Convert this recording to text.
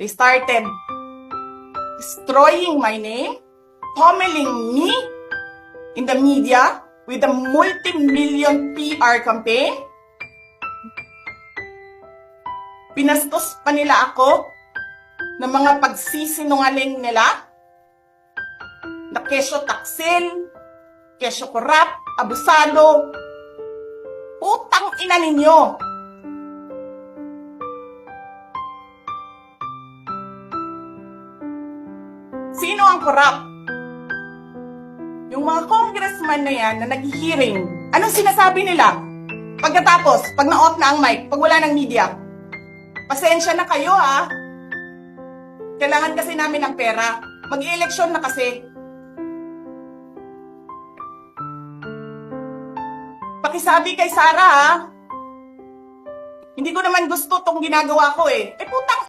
They started destroying my name, pummeling me in the media with a multi-million PR campaign. Pinastos pa nila ako ng mga pagsisinungaling nila na kesyo taksil, kesyo korap, abusado. Putang ina ninyo! Sino ang korap? Yung mga congressman na yan na nag-hearing, anong sinasabi nila? Pagkatapos, pag na-off na ang mic, pag wala ng media, pasensya na kayo ha. Kailangan kasi namin ng pera. Mag-eleksyon na kasi. Pakisabi kay Sara ha. Hindi ko naman gusto tong ginagawa ko eh. Eh putang